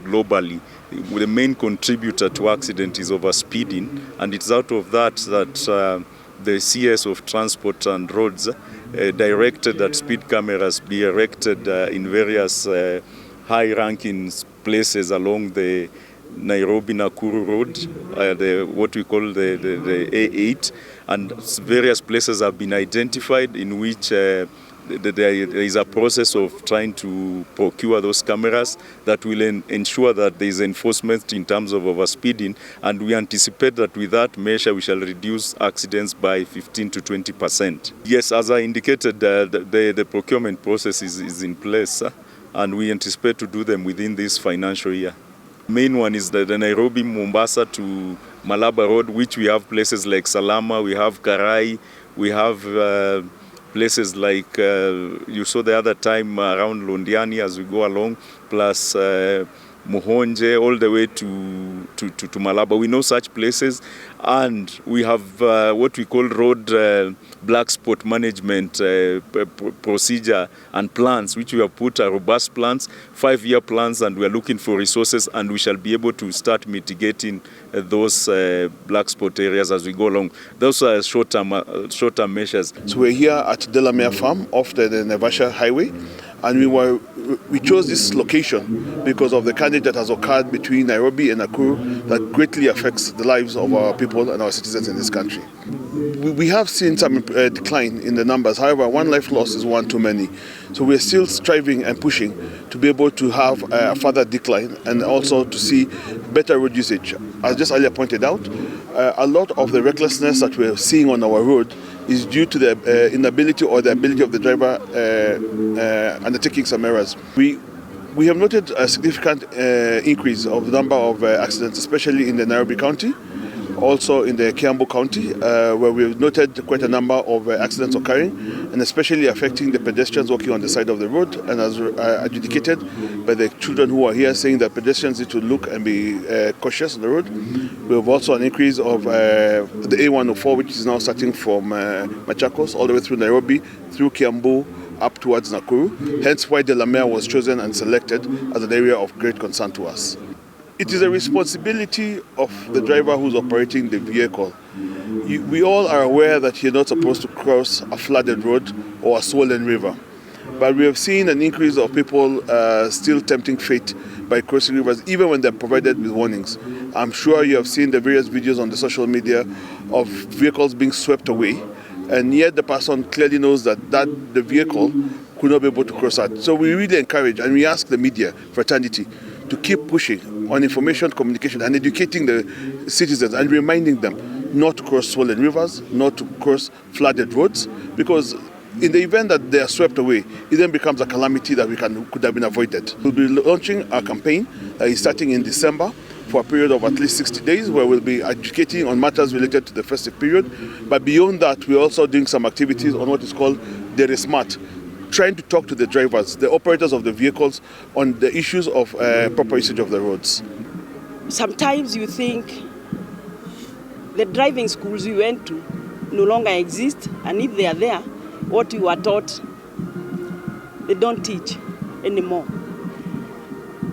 globally, the main contributor to accident is overspeeding, and it's out of that the CS of Transport and Roads directed that speed cameras be erected in various high-ranking places along the Nairobi-Nakuru Road, what we call the A8, and various places have been identified in which there is a process of trying to procure those cameras that will ensure that there is enforcement in terms of overspeeding, and we anticipate that with that measure we shall reduce accidents by 15 to 20%. Yes, as I indicated, the procurement process is in place, and we anticipate to do them within this financial year. Main one is the Nairobi-Mombasa to Malaba Road, which we have places like Salama, we have Karai, we have places like you saw the other time around Londiani as we go along, plus Muhonje all the way to Malaba. We know such places, and we have what we call road black spot management procedure and plans, which we have put robust plans, 5-year plans, and we are looking for resources, and we shall be able to start mitigating those black spot areas as we go along. Those are short-term measures. So we're here at Delamere Farm off the Naivasha Highway, and we chose this location because of the carnage that has occurred between Nairobi and Nakuru that greatly affects the lives of our people and our citizens in this country. We have seen some decline in the numbers. However, one life lost is one too many. So we're still striving and pushing to be able to have a further decline and also to see better road usage. As just earlier pointed out, a lot of the recklessness that we're seeing on our road is due to the inability or the ability of the driver undertaking some errors. We have noted a significant increase of the number of accidents, especially in the Nairobi County, also in the Kiambu County, where we've noted quite a number of accidents occurring, and especially affecting the pedestrians walking on the side of the road, and as adjudicated by the children who are here saying that pedestrians need to look and be cautious on the road. We have also an increase of the A104, which is now starting from Machakos all the way through Nairobi, through Kiambu, up towards Nakuru, hence why Delamere was chosen and selected as an area of great concern to us. It is a responsibility of the driver who's operating the vehicle. We all are aware that you're not supposed to cross a flooded road or a swollen river. But we have seen an increase of people still tempting fate by crossing rivers, even when they're provided with warnings. I'm sure you have seen the various videos on the social media of vehicles being swept away, and yet the person clearly knows that the vehicle could not be able to cross that. So we really encourage and we ask the media fraternity to keep pushing on information, communication, and educating the citizens and reminding them not to cross swollen rivers, not to cross flooded roads, because in the event that they are swept away, it then becomes a calamity that could have been avoided. We'll be launching a campaign that is starting in December for a period of at least 60 days, where we'll be educating on matters related to the festive period. But beyond that, we're also doing some activities on what is called Dere Smart, trying to talk to the drivers, the operators of the vehicles, on the issues of proper usage of the roads. Sometimes you think the driving schools we went to no longer exist, and if they are there, what you are taught, they don't teach anymore.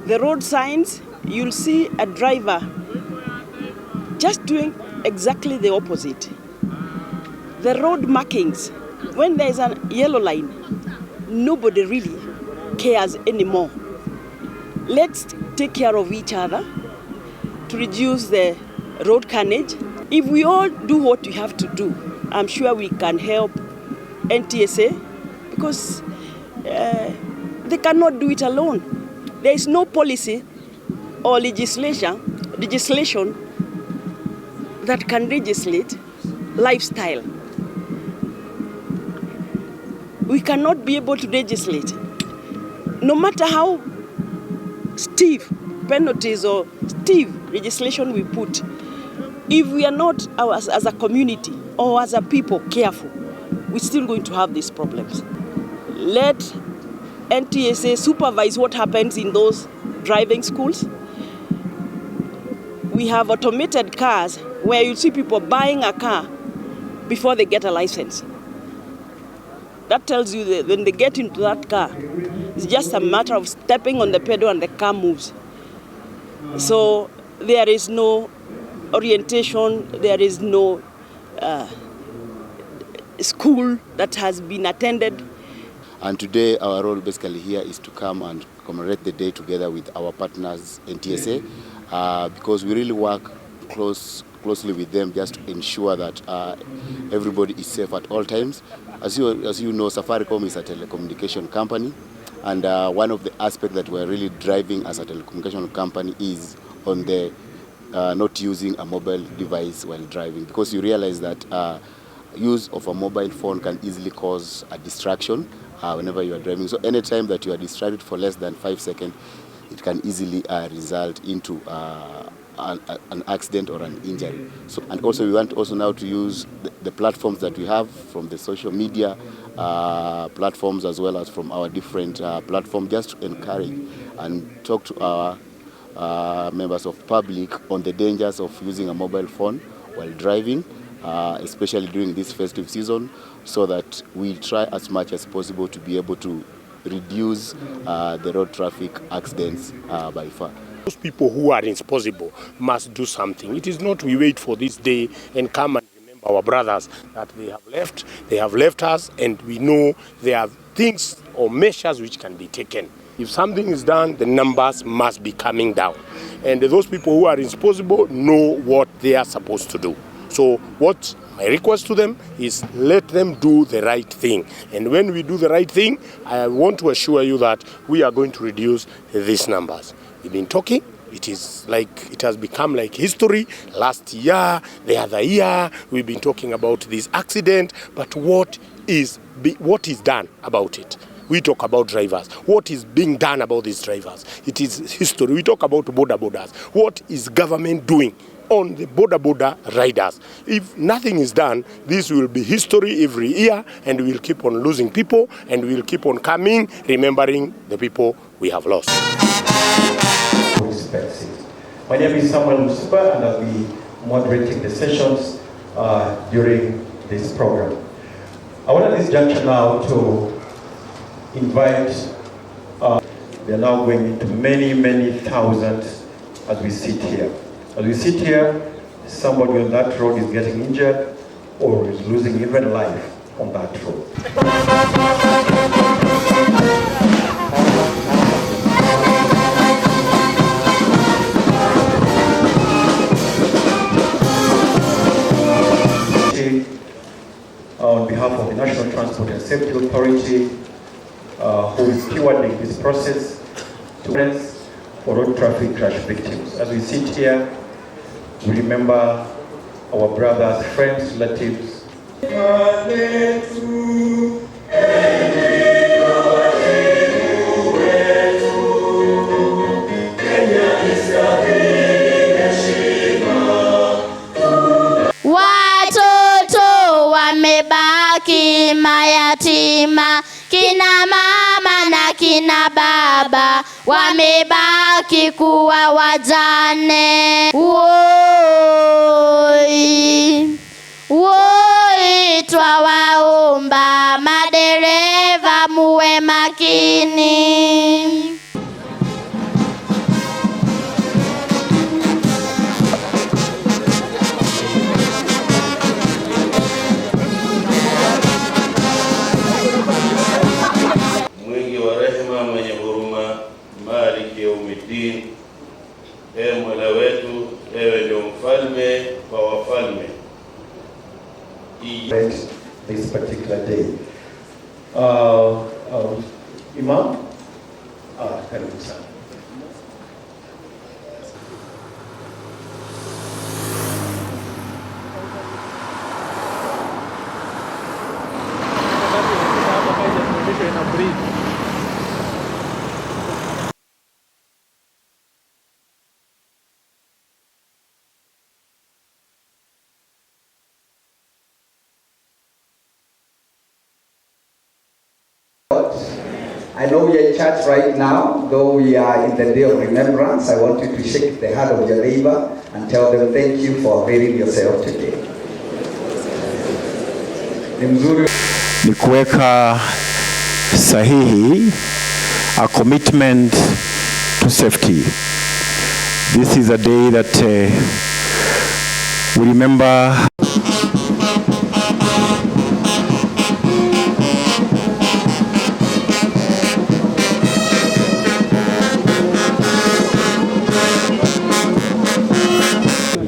The road signs, you'll see a driver just doing exactly the opposite. The road markings, when there's a yellow line, nobody really cares anymore. Let's take care of each other to reduce the road carnage. If we all do what we have to do, I'm sure we can help NTSA, because they cannot do it alone. There is no policy or legislation that can legislate lifestyle. We cannot be able to legislate. No matter how stiff penalties or stiff legislation we put, if we are not, as a community or as a people, careful, we're still going to have these problems. Let NTSA supervise what happens in those driving schools. We have automated cars where you see people buying a car before they get a license. That tells you that when they get into that car, it's just a matter of stepping on the pedal and the car moves. So there is no orientation, there is no school that has been attended. And today our role basically here is to come and commemorate the day together with our partners NTSA, because we really work closely with them just to ensure that everybody is safe at all times. As you know, Safaricom is a telecommunication company, and one of the aspects that we're really driving as a telecommunication company is on the not using a mobile device while driving, because you realize that use of a mobile phone can easily cause a distraction whenever you are driving. So anytime that you are distracted for less than 5 seconds, it can easily result into an accident or an injury. So, and also we want also now to use the platforms that we have from the social media platforms, as well as from our different platforms, just to encourage and talk to our members of public on the dangers of using a mobile phone while driving, especially during this festive season, so that we try as much as possible to be able to reduce the road traffic accidents by far. Those people who are responsible must do something. It is not we wait for this day and come and remember our brothers that they have left us, and we know there are things or measures which can be taken. If something is done, the numbers must be coming down. And those people who are responsible know what they are supposed to do. So what my request to them is, let them do the right thing. And when we do the right thing, I want to assure you that we are going to reduce these numbers. We've been talking. It has become like history. Last year, the other year, we've been talking about this accident. But what is done about it? We talk about drivers. What is being done about these drivers? It is history. We talk about borders. What is government doing on the border riders? If nothing is done, this will be history every year, and we will keep on losing people, and we will keep on coming, remembering the people we have lost. My name is Samuel Musuba, and I'll be moderating the sessions during this program. I want at this juncture now to invite, they are now going into many thousands as we sit here. As we sit here, somebody on that road is getting injured or is losing even life on that road. On behalf of the National Transport and Safety Authority, who is stewarding this process for road traffic crash victims. As we sit here, we remember our brothers, friends, relatives. Watoto wamebaki mayatima, kina mama na kina baba wamebaki kuwa wajane. Woi, twawaomba madereva muwe makini. Mwingi wa rehema, mwenye huruma, maliki yaumiddin, ewe Mola wetu, ewe ndio mfalme wa wafalme. This particular day. Imam, karibu sana. I know we are in church right now, though we are in the day of remembrance. I want you to shake the hand of your neighbor and tell them thank you for availing yourself today. Ni kuweka sahihi a commitment to safety. This is a day that we remember.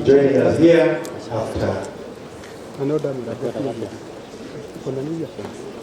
Joining us here after